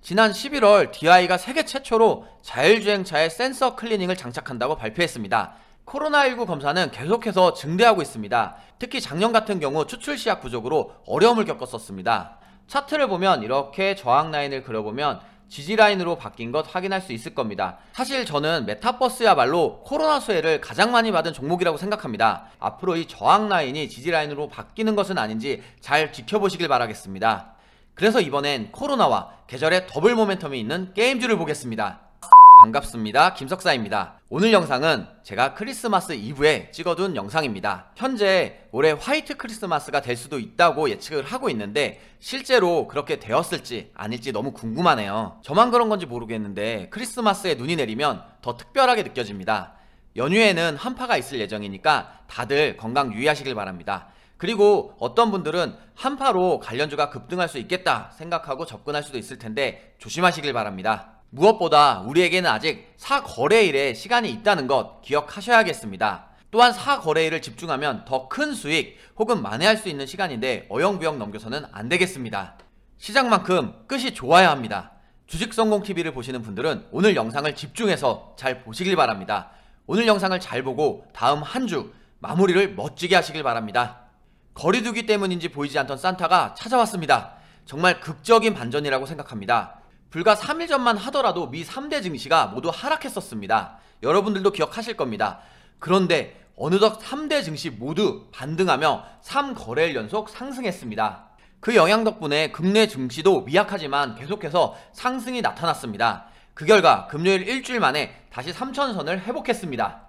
지난 11월 DI가 세계 최초로 자율주행차에 센서 클리닝을 장착한다고 발표했습니다. 코로나19 검사는 계속해서 증대하고 있습니다. 특히 작년 같은 경우 추출 시약 부족으로 어려움을 겪었었습니다. 차트를 보면 이렇게 저항 라인을 그려보면 지지 라인으로 바뀐 것 확인할 수 있을 겁니다. 사실 저는 메타버스야말로 코로나 수혜를 가장 많이 받은 종목이라고 생각합니다. 앞으로 이 저항 라인이 지지 라인으로 바뀌는 것은 아닌지 잘 지켜보시길 바라겠습니다. 그래서 이번엔 코로나와 계절의 더블 모멘텀이 있는 게임주를 보겠습니다. 반갑습니다. 김석사입니다. 오늘 영상은 제가 크리스마스 이브에 찍어둔 영상입니다. 현재 올해 화이트 크리스마스가 될 수도 있다고 예측을 하고 있는데 실제로 그렇게 되었을지 아닐지 너무 궁금하네요. 저만 그런 건지 모르겠는데 크리스마스에 눈이 내리면 더 특별하게 느껴집니다. 연휴에는 한파가 있을 예정이니까 다들 건강 유의하시길 바랍니다. 그리고 어떤 분들은 한파로 관련주가 급등할 수 있겠다 생각하고 접근할 수도 있을 텐데 조심하시길 바랍니다. 무엇보다 우리에게는 아직 사거래일에 시간이 있다는 것 기억하셔야겠습니다. 또한 사거래일을 집중하면 더 큰 수익 혹은 만회할 수 있는 시간인데 어영부영 넘겨서는 안 되겠습니다. 시장만큼 끝이 좋아야 합니다. 주식성공TV를 보시는 분들은 오늘 영상을 집중해서 잘 보시길 바랍니다. 오늘 영상을 잘 보고 다음 한 주 마무리를 멋지게 하시길 바랍니다. 거리두기 때문인지 보이지 않던 산타가 찾아왔습니다. 정말 극적인 반전이라고 생각합니다. 불과 3일 전만 하더라도 미 3대 증시가 모두 하락했었습니다. 여러분들도 기억하실 겁니다. 그런데 어느덧 3대 증시 모두 반등하며 3거래일 연속 상승했습니다. 그 영향 덕분에 국내 증시도 미약하지만 계속해서 상승이 나타났습니다. 그 결과 금요일 일주일 만에 다시 3천선을 회복했습니다.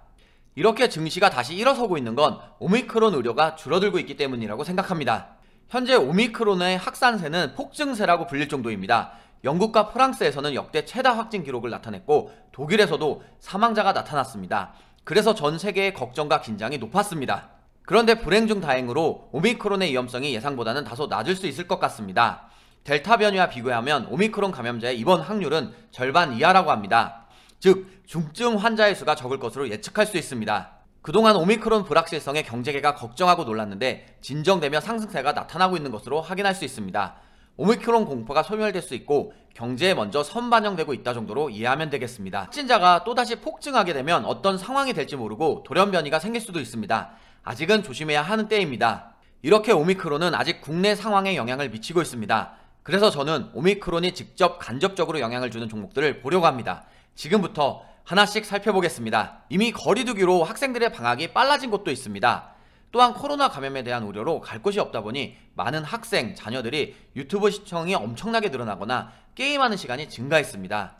이렇게 증시가 다시 일어서고 있는 건 오미크론 우려가 줄어들고 있기 때문이라고 생각합니다. 현재 오미크론의 확산세는 폭증세라고 불릴 정도입니다. 영국과 프랑스에서는 역대 최다 확진 기록을 나타냈고 독일에서도 사망자가 나타났습니다. 그래서 전 세계의 걱정과 긴장이 높았습니다. 그런데 불행 중 다행으로 오미크론의 위험성이 예상보다는 다소 낮을 수 있을 것 같습니다. 델타 변이와 비교하면 오미크론 감염자의 입원 확률은 절반 이하라고 합니다. 즉 중증 환자의 수가 적을 것으로 예측할 수 있습니다. 그동안 오미크론 불확실성에 경제계가 걱정하고 놀랐는데 진정되며 상승세가 나타나고 있는 것으로 확인할 수 있습니다. 오미크론 공포가 소멸될 수 있고 경제에 먼저 선반영되고 있다 정도로 이해하면 되겠습니다. 확진자가 또다시 폭증하게 되면 어떤 상황이 될지 모르고 돌연변이가 생길 수도 있습니다. 아직은 조심해야 하는 때입니다. 이렇게 오미크론은 아직 국내 상황에 영향을 미치고 있습니다. 그래서 저는 오미크론이 직접 간접적으로 영향을 주는 종목들을 보려고 합니다. 지금부터 하나씩 살펴보겠습니다. 이미 거리두기로 학생들의 방학이 빨라진 곳도 있습니다. 또한 코로나 감염에 대한 우려로 갈 곳이 없다 보니 많은 학생, 자녀들이 유튜브 시청이 엄청나게 늘어나거나 게임하는 시간이 증가했습니다.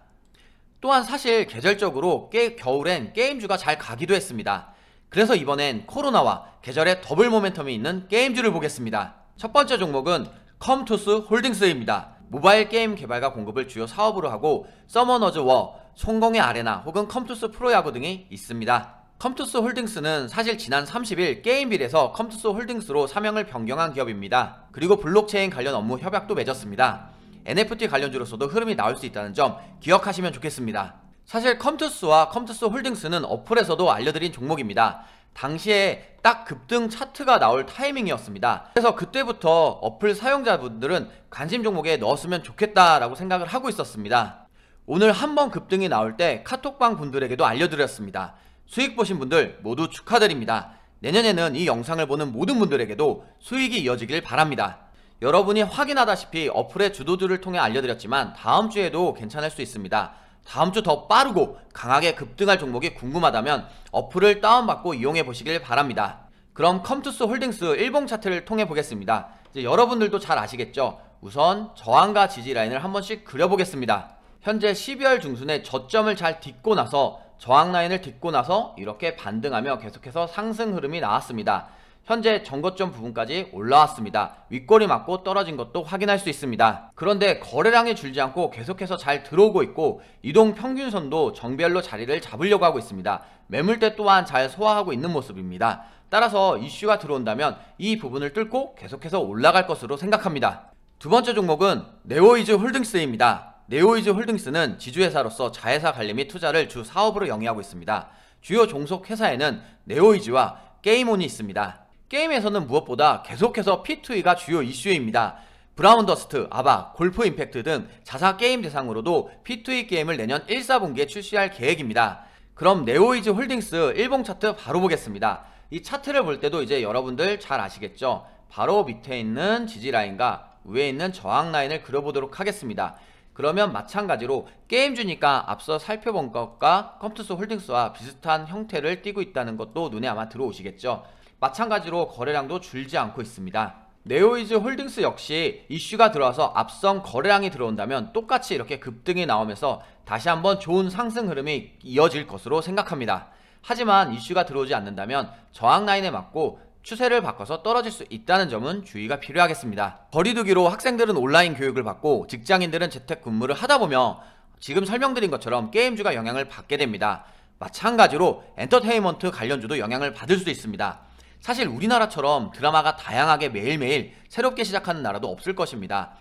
또한 사실 계절적으로 겨울엔 게임주가 잘 가기도 했습니다. 그래서 이번엔 코로나와 계절의 더블 모멘텀이 있는 게임주를 보겠습니다. 첫 번째 종목은 컴투스 홀딩스입니다. 모바일 게임 개발과 공급을 주요 사업으로 하고 서머너즈 워, 송공의 아레나 혹은 컴투스 프로야구 등이 있습니다. 컴투스 홀딩스는 사실 지난 30일 게임빌에서 컴투스 홀딩스로 사명을 변경한 기업입니다. 그리고 블록체인 관련 업무 협약도 맺었습니다. NFT 관련주로서도 흐름이 나올 수 있다는 점 기억하시면 좋겠습니다. 사실 컴투스와 컴투스 홀딩스는 어플에서도 알려드린 종목입니다. 당시에 딱 급등 차트가 나올 타이밍이었습니다. 그래서 그때부터 어플 사용자분들은 관심 종목에 넣었으면 좋겠다라고 생각을 하고 있었습니다. 오늘 한번 급등이 나올 때 카톡방 분들에게도 알려드렸습니다. 수익 보신 분들 모두 축하드립니다. 내년에는 이 영상을 보는 모든 분들에게도 수익이 이어지길 바랍니다. 여러분이 확인하다시피 어플의 주도주를 통해 알려드렸지만 다음 주에도 괜찮을 수 있습니다. 다음 주 더 빠르고 강하게 급등할 종목이 궁금하다면 어플을 다운받고 이용해 보시길 바랍니다. 그럼 컴투스 홀딩스 일봉 차트를 통해 보겠습니다. 이제 여러분들도 잘 아시겠죠? 우선 저항과 지지 라인을 한 번씩 그려보겠습니다. 현재 12월 중순에 저점을 잘 딛고 나서 저항 라인을 딛고 나서 이렇게 반등하며 계속해서 상승 흐름이 나왔습니다. 현재 전고점 부분까지 올라왔습니다. 윗꼬리 맞고 떨어진 것도 확인할 수 있습니다. 그런데 거래량이 줄지 않고 계속해서 잘 들어오고 있고 이동 평균선도 정배열로 자리를 잡으려고 하고 있습니다. 매물대 또한 잘 소화하고 있는 모습입니다. 따라서 이슈가 들어온다면 이 부분을 뚫고 계속해서 올라갈 것으로 생각합니다. 두 번째 종목은 네오이즈 홀딩스입니다. 네오이즈 홀딩스는 지주회사로서 자회사 관리 및 투자를 주 사업으로 영위하고 있습니다. 주요 종속 회사에는 네오이즈와 게임온이 있습니다. 게임에서는 무엇보다 계속해서 P2E가 주요 이슈입니다. 브라운더스트, 아바, 골프 임팩트 등 자사 게임 대상으로도 P2E 게임을 내년 1, 4분기에 출시할 계획입니다. 그럼 네오이즈 홀딩스 일봉 차트 바로 보겠습니다. 이 차트를 볼 때도 이제 여러분들 잘 아시겠죠? 바로 밑에 있는 지지라인과 위에 있는 저항라인을 그려보도록 하겠습니다. 그러면 마찬가지로 게임주니까 앞서 살펴본 것과 컴투스 홀딩스와 비슷한 형태를 띠고 있다는 것도 눈에 아마 들어오시겠죠? 마찬가지로 거래량도 줄지 않고 있습니다. 네오이즈 홀딩스 역시 이슈가 들어와서 앞선 거래량이 들어온다면 똑같이 이렇게 급등이 나오면서 다시 한번 좋은 상승 흐름이 이어질 것으로 생각합니다. 하지만 이슈가 들어오지 않는다면 저항 라인에 맞고 추세를 바꿔서 떨어질 수 있다는 점은 주의가 필요하겠습니다. 거리두기로 학생들은 온라인 교육을 받고 직장인들은 재택근무를 하다 보면 지금 설명드린 것처럼 게임주가 영향을 받게 됩니다. 마찬가지로 엔터테인먼트 관련주도 영향을 받을 수도 있습니다. 사실 우리나라처럼 드라마가 다양하게 매일매일 새롭게 시작하는 나라도 없을 것입니다.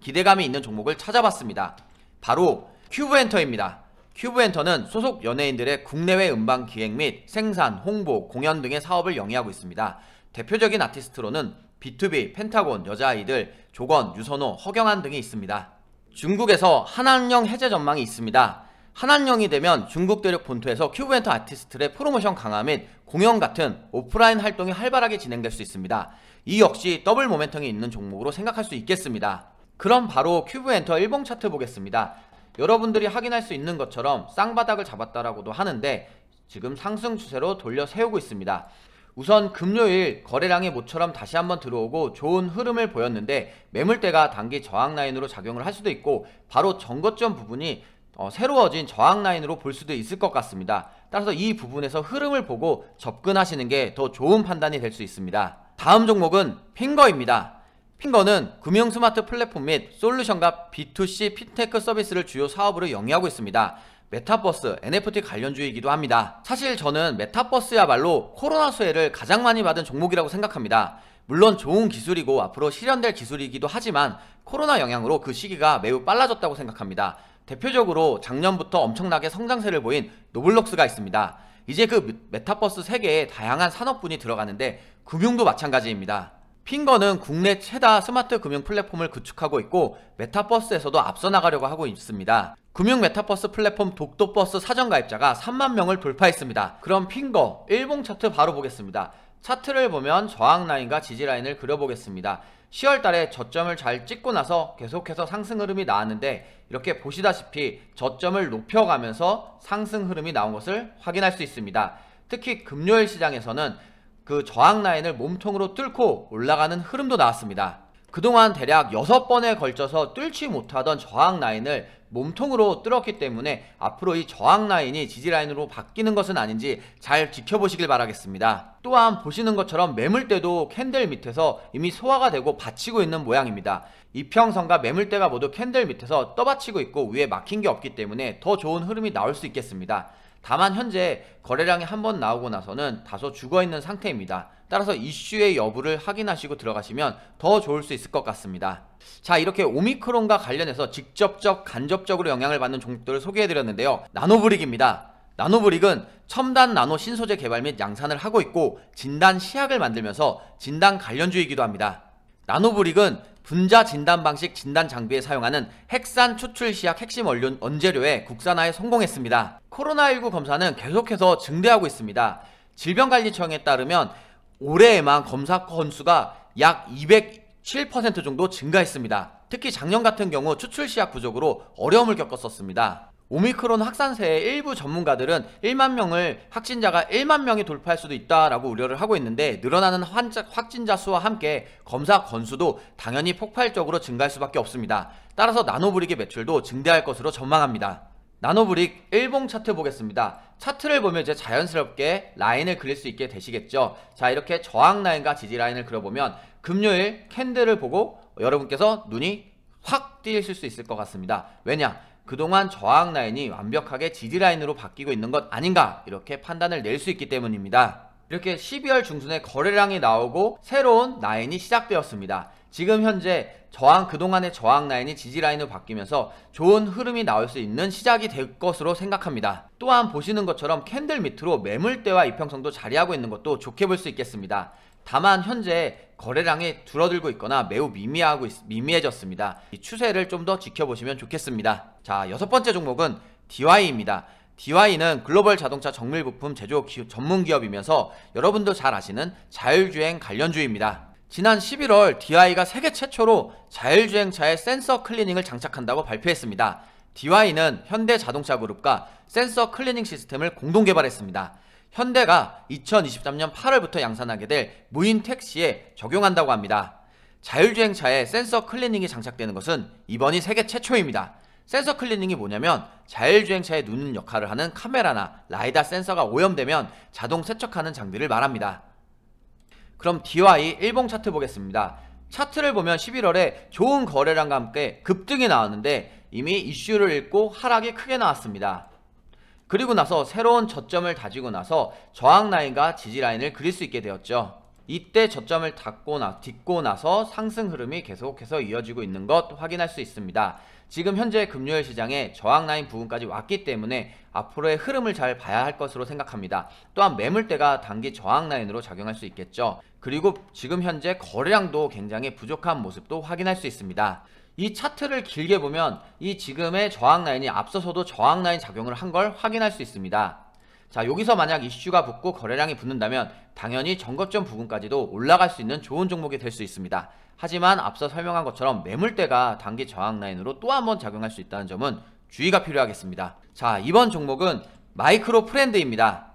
기대감이 있는 종목을 찾아봤습니다. 바로 큐브엔터입니다. 큐브엔터는 소속 연예인들의 국내외 음반 기획 및 생산, 홍보, 공연 등의 사업을 영위하고 있습니다. 대표적인 아티스트로는 B2B, 펜타곤, 여자아이들, 조건, 유선호, 허경환 등이 있습니다. 중국에서 한한령 해제 전망이 있습니다. 한한령이 되면 중국 대륙 본토에서 큐브엔터 아티스트의 프로모션 강화 및 공연 같은 오프라인 활동이 활발하게 진행될 수 있습니다. 이 역시 더블 모멘텀이 있는 종목으로 생각할 수 있겠습니다. 그럼 바로 큐브엔터 일봉 차트 보겠습니다. 여러분들이 확인할 수 있는 것처럼 쌍바닥을 잡았다라고도 하는데 지금 상승 추세로 돌려 세우고 있습니다. 우선 금요일 거래량이 모처럼 다시 한번 들어오고 좋은 흐름을 보였는데 매물대가 단기 저항 라인으로 작용을 할 수도 있고 바로 전고점 부분이 새로워진 저항 라인으로 볼 수도 있을 것 같습니다. 따라서 이 부분에서 흐름을 보고 접근하시는 게 더 좋은 판단이 될 수 있습니다. 다음 종목은 핑거입니다. 핑거는 금융 스마트 플랫폼 및 솔루션과 B2C 핀테크 서비스를 주요 사업으로 영위하고 있습니다. 메타버스, NFT 관련주이기도 합니다. 사실 저는 메타버스야말로 코로나 수혜를 가장 많이 받은 종목이라고 생각합니다. 물론 좋은 기술이고 앞으로 실현될 기술이기도 하지만 코로나 영향으로 그 시기가 매우 빨라졌다고 생각합니다. 대표적으로 작년부터 엄청나게 성장세를 보인 노블록스가 있습니다. 이제 그 메타버스 세계에 다양한 산업군이 들어가는데 금융도 마찬가지입니다. 핑거는 국내 최다 스마트 금융 플랫폼을 구축하고 있고 메타버스에서도 앞서 나가려고 하고 있습니다. 금융 메타버스 플랫폼 독도버스 사전 가입자가 3만 명을 돌파했습니다. 그럼 핑거 일봉 차트 바로 보겠습니다. 차트를 보면 저항 라인과 지지 라인을 그려보겠습니다. 10월 달에 저점을 잘 찍고 나서 계속해서 상승 흐름이 나왔는데 이렇게 보시다시피 저점을 높여가면서 상승 흐름이 나온 것을 확인할 수 있습니다. 특히 금요일 시장에서는 그 저항 라인을 몸통으로 뚫고 올라가는 흐름도 나왔습니다. 그동안 대략 6번에 걸쳐서 뚫지 못하던 저항 라인을 몸통으로 뚫었기 때문에 앞으로 이 저항 라인이 지지 라인으로 바뀌는 것은 아닌지 잘 지켜보시길 바라겠습니다. 또한 보시는 것처럼 매물대도 캔들 밑에서 이미 소화가 되고 받치고 있는 모양입니다. 이평선과 매물대가 모두 캔들 밑에서 떠받치고 있고 위에 막힌 게 없기 때문에 더 좋은 흐름이 나올 수 있겠습니다. 다만 현재 거래량이 한번 나오고 나서는 다소 죽어있는 상태입니다. 따라서 이슈의 여부를 확인하시고 들어가시면 더 좋을 수 있을 것 같습니다. 자, 이렇게 오미크론과 관련해서 직접적 간접적으로 영향을 받는 종목들을 소개해드렸는데요. 나노브릭입니다. 나노브릭은 첨단 나노 신소재 개발 및 양산을 하고 있고 진단 시약을 만들면서 진단 관련주이기도 합니다. 나노브릭은 분자 진단 방식 진단 장비에 사용하는 핵산 추출 시약 핵심 원재료의 국산화에 성공했습니다. 코로나19 검사는 계속해서 증대하고 있습니다. 질병관리청에 따르면 올해에만 검사 건수가 약 207% 정도 증가했습니다. 특히 작년 같은 경우 추출 시약 부족으로 어려움을 겪었었습니다. 오미크론 확산세의 일부 전문가들은 확진자가 1만 명이 돌파할 수도 있다라고 우려를 하고 있는데 늘어나는 확진자 수와 함께 검사 건수도 당연히 폭발적으로 증가할 수밖에 없습니다. 따라서 나노브릭의 매출도 증대할 것으로 전망합니다. 나노브릭 일봉 차트 보겠습니다. 차트를 보면 이제 자연스럽게 라인을 그릴 수 있게 되시겠죠. 자, 이렇게 저항 라인과 지지 라인을 그려보면 금요일 캔들을 보고 여러분께서 눈이 확 띄실 수 있을 것 같습니다. 왜냐? 그동안 저항 라인이 완벽하게 지지 라인으로 바뀌고 있는 것 아닌가 이렇게 판단을 낼 수 있기 때문입니다. 이렇게 12월 중순에 거래량이 나오고 새로운 라인이 시작되었습니다. 지금 현재 그동안의 저항 라인이 지지 라인으로 바뀌면서 좋은 흐름이 나올 수 있는 시작이 될 것으로 생각합니다. 또한 보시는 것처럼 캔들 밑으로 매물대와 이평선도 자리하고 있는 것도 좋게 볼 수 있겠습니다. 다만 현재 거래량이 줄어들고 있거나 매우 미미해졌습니다. 이 추세를 좀 더 지켜보시면 좋겠습니다. 자, 6번째 종목은 DY입니다. DY는 글로벌 자동차 정밀 부품 제조 전문 기업이면서 여러분도 잘 아시는 자율주행 관련주입니다. 지난 11월 DY가 세계 최초로 자율주행차에 센서 클리닝을 장착한다고 발표했습니다. DY는 현대자동차 그룹과 센서 클리닝 시스템을 공동 개발했습니다. 현대가 2023년 8월부터 양산하게 될 무인 택시에 적용한다고 합니다. 자율주행차에 센서 클리닝이 장착되는 것은 이번이 세계 최초입니다. 센서 클리닝이 뭐냐면 자율주행차에 누는 역할을 하는 카메라나 라이다 센서가 오염되면 자동 세척하는 장비를 말합니다. 그럼 DY 일봉 차트 보겠습니다. 차트를 보면 11월에 좋은 거래량과 함께 급등이 나왔는데 이미 이슈를 읽고 하락이 크게 나왔습니다. 그리고 나서 새로운 저점을 다지고 나서 저항 라인과 지지 라인을 그릴 수 있게 되었죠. 이때 저점을 딛고 나서 상승 흐름이 계속해서 이어지고 있는 것 확인할 수 있습니다. 지금 현재 금요일 시장에 저항 라인 부근까지 왔기 때문에 앞으로의 흐름을 잘 봐야 할 것으로 생각합니다. 또한 매물대가 단기 저항 라인으로 작용할 수 있겠죠. 그리고 지금 현재 거래량도 굉장히 부족한 모습도 확인할 수 있습니다. 이 차트를 길게 보면 이 지금의 저항 라인이 앞서서도 저항 라인 작용을 한 걸 확인할 수 있습니다. 자, 여기서 만약 이슈가 붙고 거래량이 붙는다면 당연히 전고점 부근까지도 올라갈 수 있는 좋은 종목이 될 수 있습니다. 하지만 앞서 설명한 것처럼 매물대가 단기 저항 라인으로 또 한 번 작용할 수 있다는 점은 주의가 필요하겠습니다. 자, 이번 종목은 마이크로 프렌드입니다.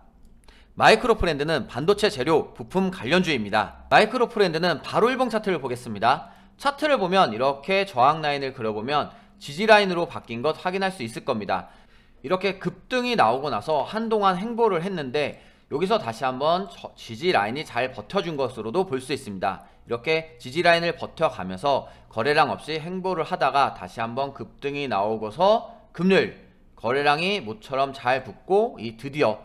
마이크로 프렌드는 반도체 재료 부품 관련주입니다. 마이크로 프렌드는 바로 일봉 차트를 보겠습니다. 차트를 보면 이렇게 저항 라인을 그려보면 지지 라인으로 바뀐 것 확인할 수 있을 겁니다. 이렇게 급등이 나오고 나서 한동안 횡보를 했는데 여기서 다시 한번 지지 라인이 잘 버텨준 것으로도 볼 수 있습니다. 이렇게 지지 라인을 버텨가면서 거래량 없이 횡보를 하다가 다시 한번 급등이 나오고서 금요일 거래량이 모처럼 잘 붙고 드디어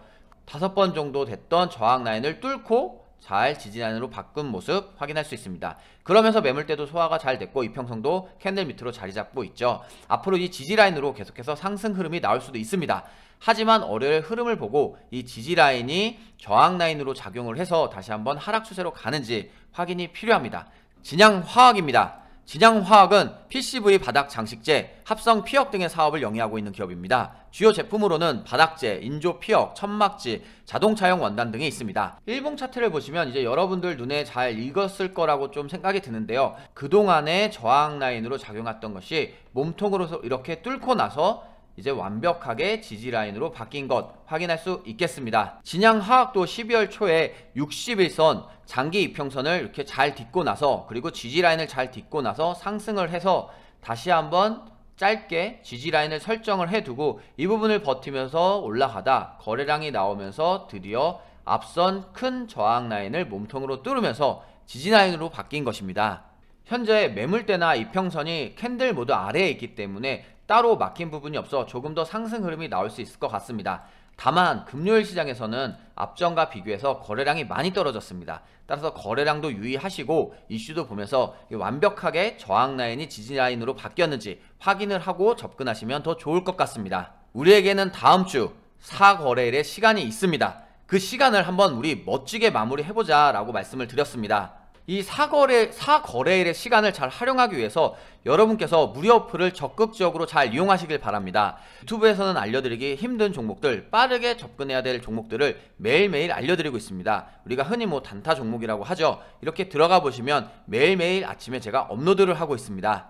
5번 정도 됐던 저항 라인을 뚫고 잘 지지 라인으로 바꾼 모습 확인할 수 있습니다. 그러면서 매물대도 소화가 잘 됐고 이평선도 캔들 밑으로 자리 잡고 있죠. 앞으로 이 지지 라인으로 계속해서 상승 흐름이 나올 수도 있습니다. 하지만 월요일 흐름을 보고 이 지지 라인이 저항 라인으로 작용을 해서 다시 한번 하락 추세로 가는지 확인이 필요합니다. 진양화학입니다. 진양화학은 PCV 바닥 장식재, 합성 피혁 등의 사업을 영위하고 있는 기업입니다. 주요 제품으로는 바닥재, 인조 피혁, 천막지, 자동차용 원단 등이 있습니다. 일봉 차트를 보시면 이제 여러분들 눈에 잘 익었을 거라고 좀 생각이 드는데요. 그동안의 저항 라인으로 작용했던 것이 몸통으로 이렇게 뚫고 나서 이제 완벽하게 지지 라인으로 바뀐 것 확인할 수 있겠습니다. 진양화학도 12월 초에 61선 장기 이평선을 이렇게 잘 딛고 나서 그리고 지지 라인을 잘 딛고 나서 상승을 해서 다시 한번 짧게 지지 라인을 설정을 해두고 이 부분을 버티면서 올라가다 거래량이 나오면서 드디어 앞선 큰 저항 라인을 몸통으로 뚫으면서 지지 라인으로 바뀐 것입니다. 현재 매물대나 이평선이 캔들 모두 아래에 있기 때문에 따로 막힌 부분이 없어 조금 더 상승 흐름이 나올 수 있을 것 같습니다. 다만 금요일 시장에서는 앞전과 비교해서 거래량이 많이 떨어졌습니다. 따라서 거래량도 유의하시고 이슈도 보면서 완벽하게 저항 라인이 지지 라인으로 바뀌었는지 확인을 하고 접근하시면 더 좋을 것 같습니다. 우리에게는 다음 주 4거래일의 시간이 있습니다. 그 시간을 한번 우리 멋지게 마무리해보자 라고 말씀을 드렸습니다. 이 4거래일의 시간을 잘 활용하기 위해서 여러분께서 무료 어플을 적극적으로 잘 이용하시길 바랍니다. 유튜브에서는 알려드리기 힘든 종목들, 빠르게 접근해야 될 종목들을 매일매일 알려드리고 있습니다. 우리가 흔히 단타 종목이라고 하죠. 이렇게 들어가 보시면 매일매일 아침에 제가 업로드를 하고 있습니다.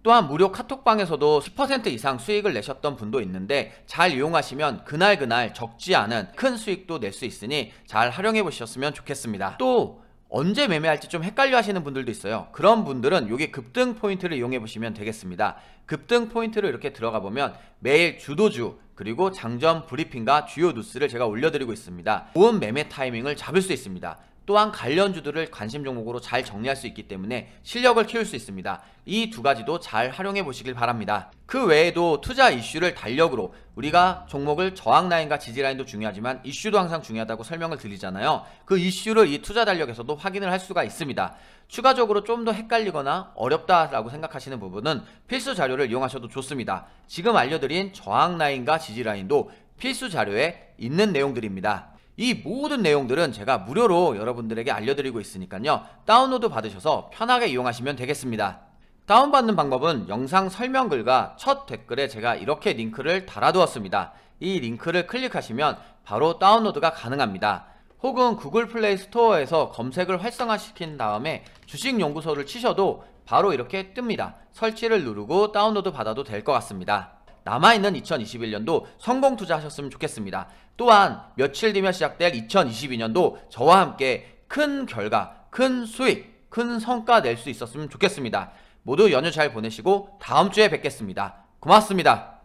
또한 무료 카톡방에서도 10% 이상 수익을 내셨던 분도 있는데 잘 이용하시면 그날 적지 않은 큰 수익도 낼 수 있으니 잘 활용해 보셨으면 좋겠습니다. 또 언제 매매할지 좀 헷갈려 하시는 분들도 있어요. 그런 분들은 여기 급등 포인트를 이용해 보시면 되겠습니다. 급등 포인트를 이렇게 들어가 보면 매일 주도주 그리고 장전 브리핑과 주요 뉴스를 제가 올려드리고 있습니다. 좋은 매매 타이밍을 잡을 수 있습니다. 또한 관련주들을 관심 종목으로 잘 정리할 수 있기 때문에 실력을 키울 수 있습니다. 이 두 가지도 잘 활용해 보시길 바랍니다. 그 외에도 투자 이슈를 달력으로 우리가 종목을 저항 라인과 지지 라인도 중요하지만 이슈도 항상 중요하다고 설명을 드리잖아요. 그 이슈를 이 투자 달력에서도 확인을 할 수가 있습니다. 추가적으로 좀 더 헷갈리거나 어렵다라고 생각하시는 부분은 필수 자료를 이용하셔도 좋습니다. 지금 알려드린 저항 라인과 지지 라인도 필수 자료에 있는 내용들입니다. 이 모든 내용들은 제가 무료로 여러분들에게 알려드리고 있으니까요. 다운로드 받으셔서 편하게 이용하시면 되겠습니다. 다운받는 방법은 영상 설명글과 첫 댓글에 제가 이렇게 링크를 달아두었습니다. 이 링크를 클릭하시면 바로 다운로드가 가능합니다. 혹은 구글 플레이 스토어에서 검색을 활성화시킨 다음에 주식연구소를 치셔도 바로 이렇게 뜹니다. 설치를 누르고 다운로드 받아도 될 것 같습니다. 남아있는 2021년도 성공 투자하셨으면 좋겠습니다. 또한 며칠 뒤면 시작될 2022년도 저와 함께 큰 결과, 큰 수익, 큰 성과 낼 수 있었으면 좋겠습니다. 모두 연휴 잘 보내시고 다음 주에 뵙겠습니다. 고맙습니다.